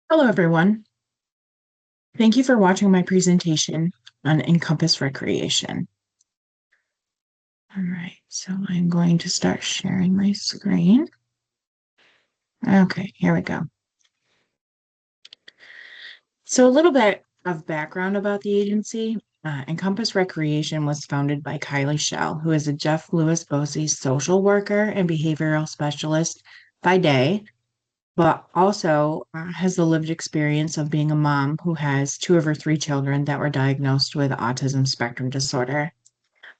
Hello, everyone. Thank you for watching my presentation on Encompass Recreation. All right, so I'm going to start sharing my screen. Okay, here we go. So a little bit of background about the agency. Encompass Recreation was founded by Kylie Shell, who is a Jeff Lewis Bosie social worker and behavioral specialist by day, but also has the lived experience of being a mom who has two of her three children that were diagnosed with autism spectrum disorder.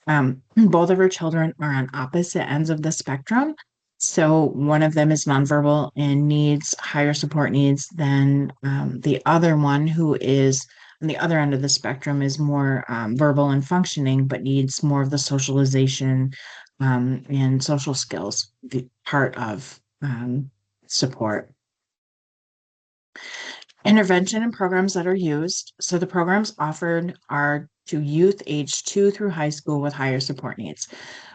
Both of her children are on opposite ends of the spectrum. So one of them is nonverbal and needs higher support needs than the other one, who is on the other end of the spectrum, is more verbal and functioning, but needs more of the socialization and social skills, the part of support. Intervention and programs that are used. So the programs offered are to youth aged 2 through high school with higher support needs.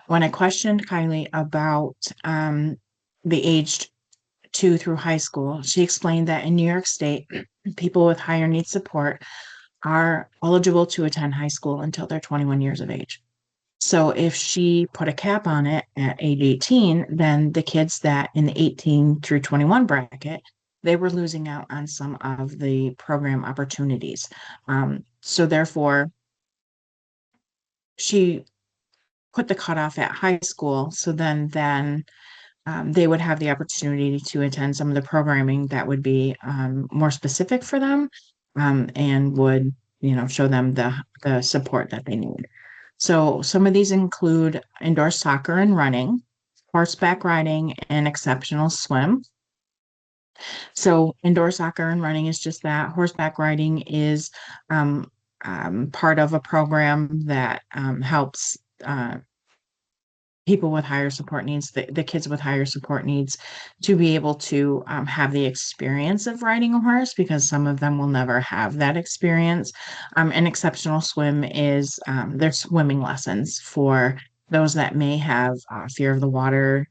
When I questioned Kylie about the aged 2 through high school, she explained that in New York State, people with higher needs support are eligible to attend high school until they're 21 years of age. So if she put a cap on it at age 18, then the kids that in the 18 through 21 bracket, they were losing out on some of the program opportunities. So therefore, she put the cutoff at high school. So then they would have the opportunity to attend some of the programming that would be more specific for them, and would, show them the support that they need. So some of these include indoor soccer and running, horseback riding, and exceptional swim. So indoor soccer and running is just that. Horseback riding is part of a program that helps people with higher support needs, the kids with higher support needs, to be able to have the experience of riding a horse, because some of them will never have that experience. An exceptional swim is their swimming lessons for those that may have fear of the water,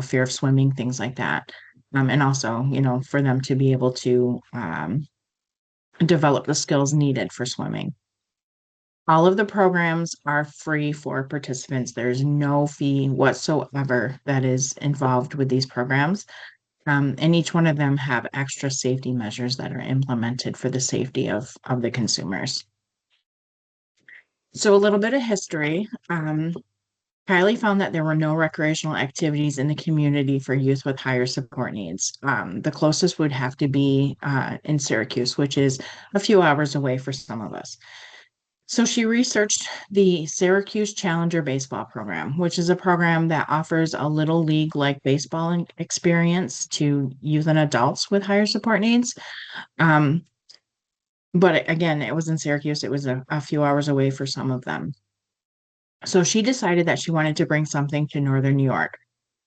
fear of swimming, things like that. And also, for them to be able to develop the skills needed for swimming. All of the programs are free for participants. There's no fee whatsoever that is involved with these programs. And each one of them have extra safety measures that are implemented for the safety of the consumers. So a little bit of history. Kylie found that there were no recreational activities in the community for youth with higher support needs. The closest would have to be in Syracuse, which is a few hours away for some of us. So she researched the Syracuse Challenger Baseball Program, which is a program that offers a little league like baseball experience to youth and adults with higher support needs. Um, but again, it was in Syracuse. It was a few hours away for some of them. So she decided that she wanted to bring something to Northern New York.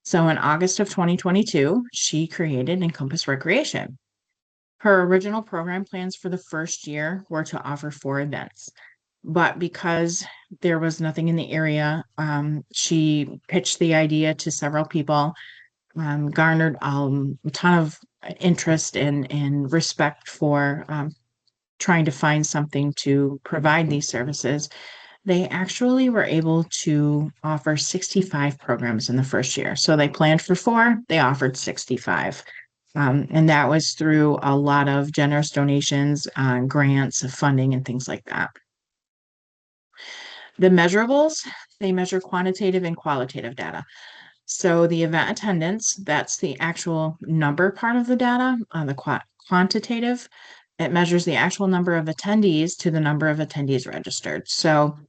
So in August of 2022, she created Encompass Recreation. Her original program plans for the first year were to offer 4 events. But because there was nothing in the area, she pitched the idea to several people, garnered a ton of interest and respect for trying to find something to provide these services. They actually were able to offer 65 programs in the first year. So they planned for 4, they offered 65. And that was through a lot of generous donations, grants, funding, and things like that. The measurables, they measure quantitative and qualitative data. So the event attendance, that's the actual number part of the data. Quantitative, it measures the actual number of attendees to the number of attendees registered. So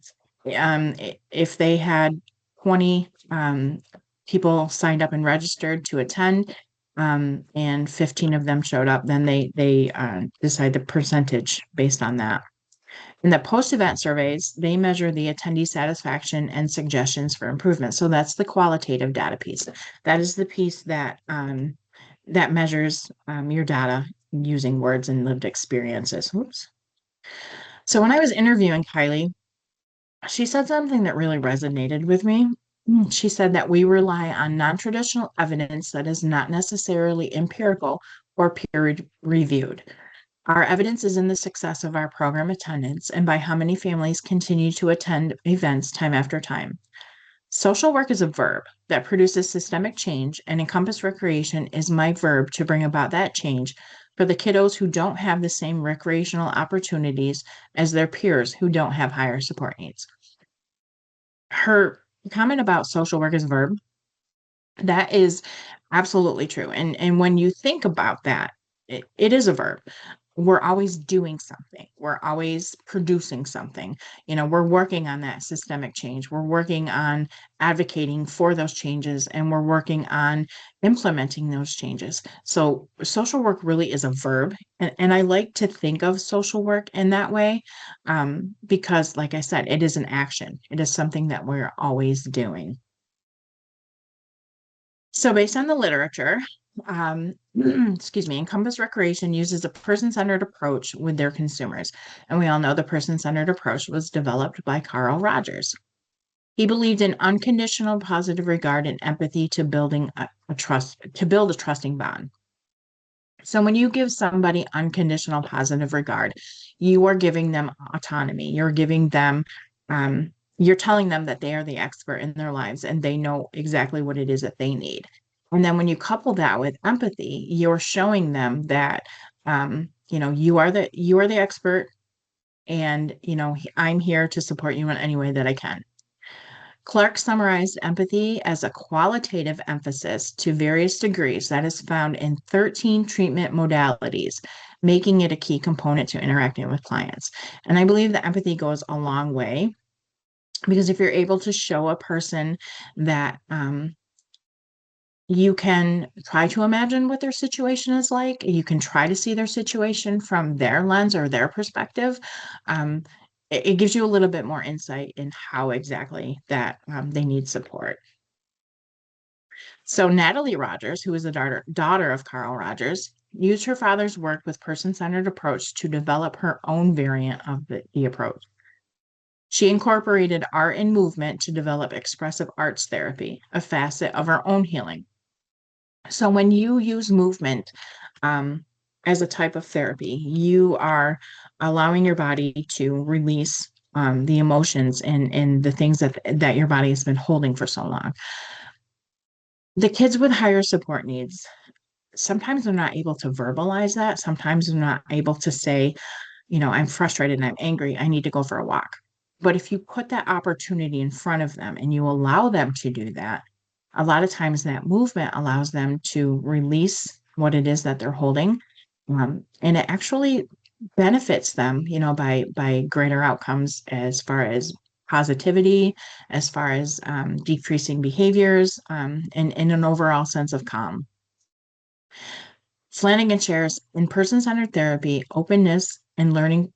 if they had 20 people signed up and registered to attend, and 15 of them showed up, then they decide the percentage based on that. In the post-event surveys, they measure the attendee satisfaction and suggestions for improvement. So that's the qualitative data piece. That is the piece that measures your data using words and lived experiences. Oops. So when I was interviewing Kylie, she said something that really resonated with me. She said that we rely on non-traditional evidence that is not necessarily empirical or peer-reviewed. Our evidence is in the success of our program attendance and by how many families continue to attend events time after time. Social work is a verb that produces systemic change, and Encompass Recreation is my verb to bring about that change for the kiddos who don't have the same recreational opportunities as their peers who don't have higher support needs. Her comment about social work as a verb, that is absolutely true. And when you think about that, it is a verb. We're always doing something. We're always producing something. We're working on that systemic change. We're working on advocating for those changes, and we're working on implementing those changes. So social work really is a verb. And I like to think of social work in that way, because, like I said, it is an action. It is something that we're always doing. So based on the literature, excuse me, Encompass Recreation uses a person-centered approach with their consumers. And we all know the person-centered approach was developed by Carl Rogers. He believed in unconditional positive regard and empathy to building to build a trusting bond. So when you give somebody unconditional positive regard, you are giving them autonomy. You're giving them, you're telling them that they are the expert in their lives and they know exactly what it is that they need. And then when you couple that with empathy, you're showing them that, you are the expert, and I'm here to support you in any way that I can. Clark summarized empathy as a qualitative emphasis to various degrees that is found in 13 treatment modalities, making it a key component to interacting with clients. And I believe that empathy goes a long way, because if you're able to show a person that you can try to imagine what their situation is like, you can try to see their situation from their lens or their perspective, it gives you a little bit more insight in how exactly that they need support. So Natalie Rogers, who is the daughter of Carl Rogers, used her father's work with person-centered approach to develop her own variant of the approach. She incorporated art and movement to develop expressive arts therapy, a facet of her own healing. So when you use movement as a type of therapy, you are allowing your body to release the emotions and the things that your body has been holding for so long. The kids with higher support needs, sometimes they're not able to verbalize that. Sometimes they're not able to say, I'm frustrated and I'm angry. I need to go for a walk. But if you put that opportunity in front of them and you allow them to do that, a lot of times that movement allows them to release what it is that they're holding. And it actually benefits them, by greater outcomes as far as positivity, as far as decreasing behaviors, and in an overall sense of calm. Flanagan shares in person-centered therapy, openness and learning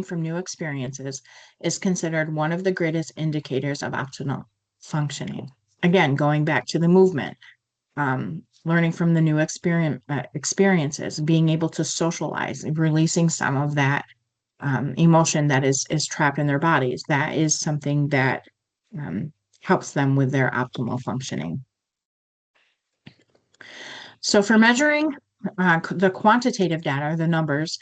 from new experiences is considered one of the greatest indicators of optimal functioning. Again, going back to the movement, learning from the new experiences, being able to socialize, releasing some of that emotion that is trapped in their bodies. That is something that helps them with their optimal functioning. So for measuring the quantitative data, the numbers,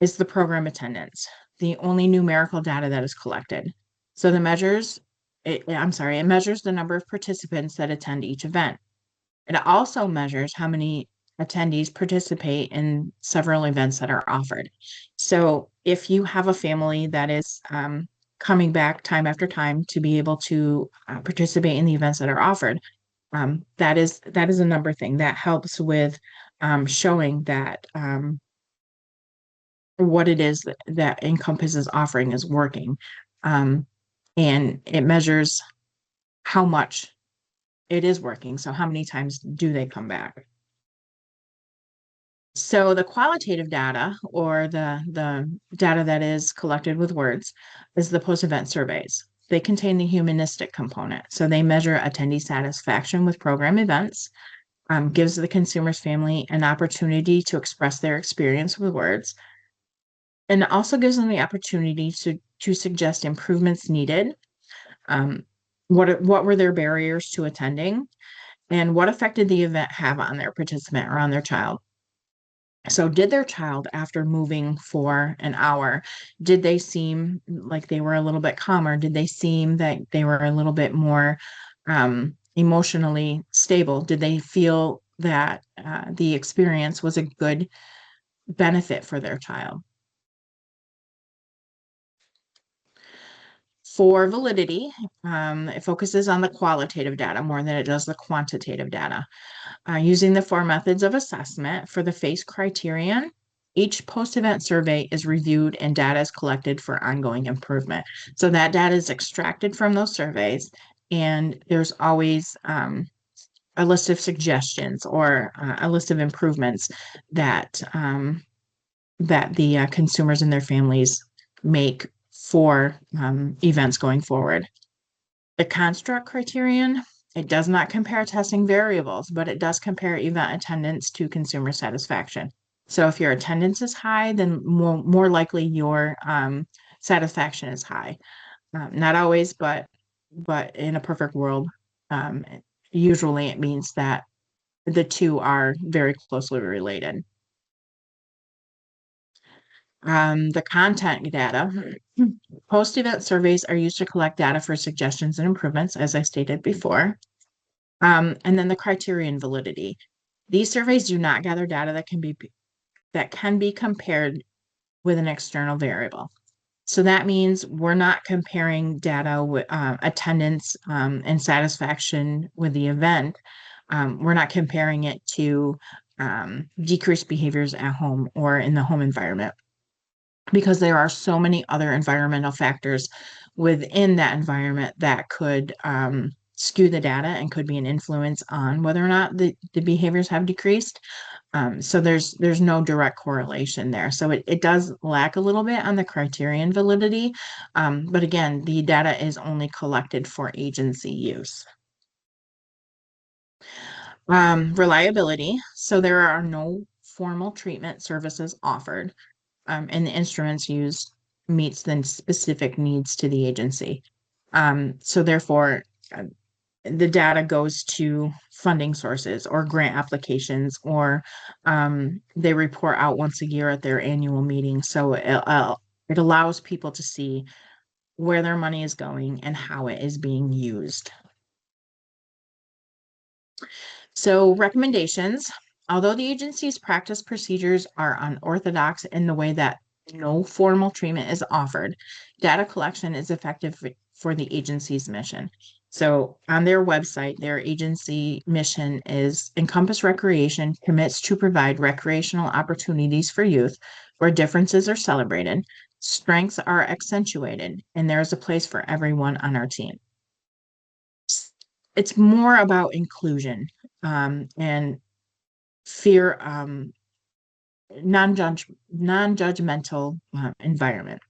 is the program attendance, the only numerical data that is collected. So it measures the number of participants that attend each event. It also measures how many attendees participate in several events that are offered. So if you have a family that is coming back time after time to be able to participate in the events that are offered, that is a number thing that helps with showing that what it is that Encompass is offering is working. And it measures how much it is working. So how many times do they come back? So the qualitative data, or the data that is collected with words, is the post-event surveys. They contain the humanistic component. So they measure attendee satisfaction with program events, gives the consumer's family an opportunity to express their experience with words, and it also gives them the opportunity to suggest improvements needed. What were their barriers to attending? And what effect did the event have on their participant or on their child? So did their child, after moving for an hour, did they seem like they were a little bit calmer? Did they seem that they were a little bit more emotionally stable? Did they feel that the experience was a good benefit for their child? For validity, it focuses on the qualitative data more than it does the quantitative data. Using the four methods of assessment for the FACE criterion, each post-event survey is reviewed and data is collected for ongoing improvement. So that data is extracted from those surveys, and there's always a list of suggestions or a list of improvements that that the consumers and their families make for events going forward. The construct criterion, it does not compare testing variables, but it does compare event attendance to consumer satisfaction. So if your attendance is high, then more likely your satisfaction is high. Not always, but in a perfect world, um, usually it means that the two are very closely related. The content data. Post-event surveys are used to collect data for suggestions and improvements, as I stated before. And then the criterion validity. These surveys do not gather data that can be compared with an external variable. So that means we're not comparing data with attendance and satisfaction with the event. We're not comparing it to decreased behaviors at home or in the home environment, because there are so many other environmental factors within that environment that could skew the data and could be an influence on whether or not the behaviors have decreased. So there's no direct correlation there. So it does lack a little bit on the criterion validity. But again, the data is only collected for agency use. Reliability. So there are no formal treatment services offered, and the instruments used meets the specific needs to the agency. So therefore, the data goes to funding sources or grant applications, or they report out once a year at their annual meeting. So it allows people to see where their money is going and how it is being used. So recommendations, although the agency's practice procedures are unorthodox in the way that no formal treatment is offered, data collection is effective for the agency's mission. So on their website, their agency mission is Encompass Recreation commits to provide recreational opportunities for youth where differences are celebrated, strengths are accentuated, and there is a place for everyone on our team. It's more about inclusion and fear, non-judgmental environment.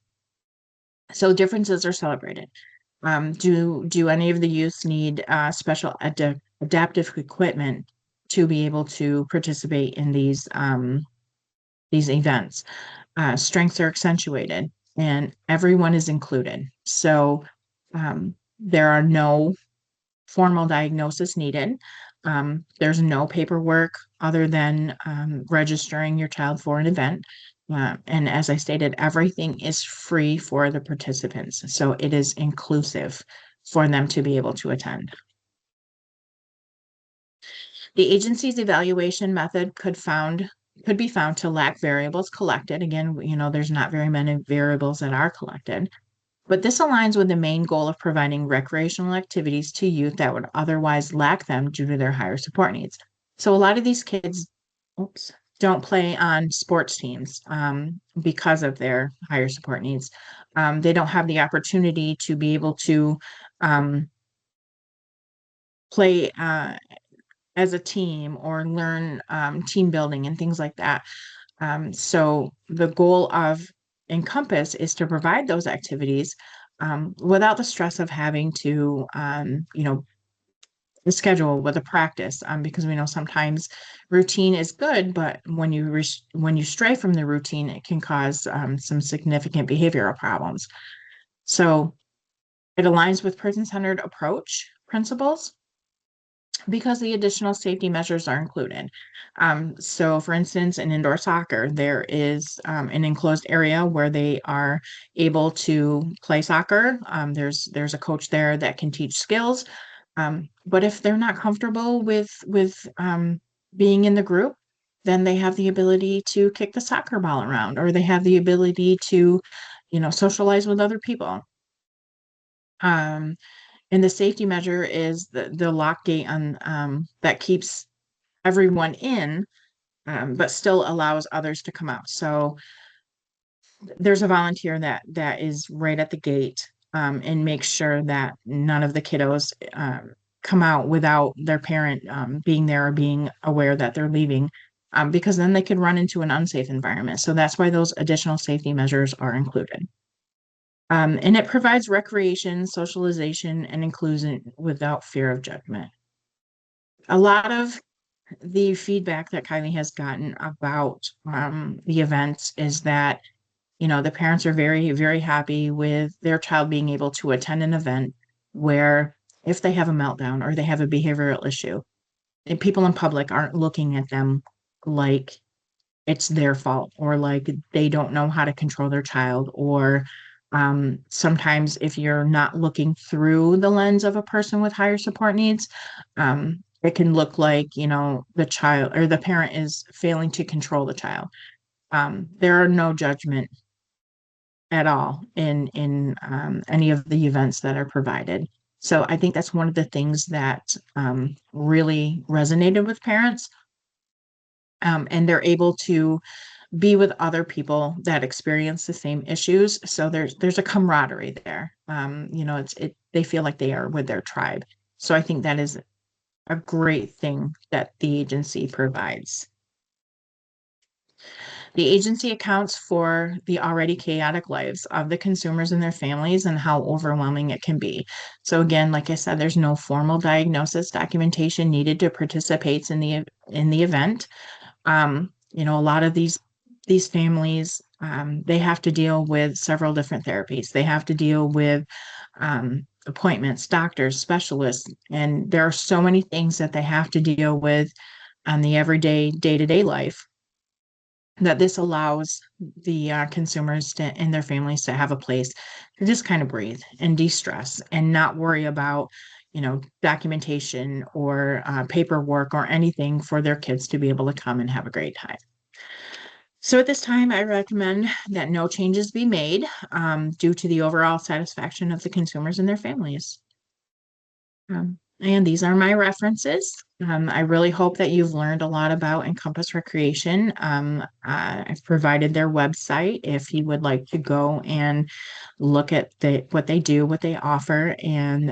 So differences are celebrated. Do any of the youths need special adaptive equipment to be able to participate in these events? Strengths are accentuated, and everyone is included. So there are no formal diagnosis needed. There's no paperwork other than registering your child for an event. And as I stated, everything is free for the participants. So it is inclusive for them to be able to attend. The agency's evaluation method could be found to lack variables collected. Again, there's not very many variables that are collected. But this aligns with the main goal of providing recreational activities to youth that would otherwise lack them due to their higher support needs. So a lot of these kids, oops, don't play on sports teams because of their higher support needs. They don't have the opportunity to be able to play as a team or learn team building and things like that. So the goal of Encompass is to provide those activities without the stress of having to, schedule with a practice, because we know sometimes routine is good, but when you stray from the routine, it can cause some significant behavioral problems. So it aligns with person-centered approach principles. because the additional safety measures are included. So for instance, in indoor soccer, there is an enclosed area where they are able to play soccer. There's a coach there that can teach skills. But if they're not comfortable with being in the group, then they have the ability to kick the soccer ball around, or they have the ability to, socialize with other people. Um, and the safety measure is the lock gate on that keeps everyone in, but still allows others to come out. So there's a volunteer that is right at the gate, and makes sure that none of the kiddos come out without their parent being there or being aware that they're leaving, because then they could run into an unsafe environment. So that's why those additional safety measures are included. And it provides recreation, socialization, and inclusion without fear of judgment. A lot of the feedback that Kylie has gotten about the events is that, the parents are very, very happy with their child being able to attend an event where if they have a meltdown or they have a behavioral issue, and people in public aren't looking at them like it's their fault, or like they don't know how to control their child, or sometimes if you're not looking through the lens of a person with higher support needs, it can look like, the child or the parent is failing to control the child. There are no judgment at all in any of the events that are provided. So I think that's one of the things that really resonated with parents, and they're able to be with other people that experience the same issues. So there's a camaraderie there. They feel like they are with their tribe. So I think that is a great thing that the agency provides. The agency accounts for the already chaotic lives of the consumers and their families and how overwhelming it can be. So again, like I said, there's no formal diagnosis documentation needed to participate in the event. A lot of these families, they have to deal with several different therapies. They have to deal with appointments, doctors, specialists, and there are so many things that they have to deal with on the everyday, day-to-day life, that this allows the consumers and their families to have a place to just kind of breathe and de-stress and not worry about, documentation or paperwork or anything for their kids to be able to come and have a great time. So at this time, I recommend that no changes be made due to the overall satisfaction of the consumers and their families. And these are my references. I really hope that you've learned a lot about Encompass Recreation. I've provided their website if you would like to go and look at what they do, what they offer, and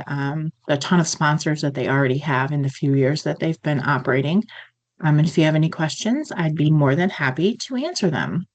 a ton of sponsors that they already have in the few years that they've been operating. And if you have any questions, I'd be more than happy to answer them.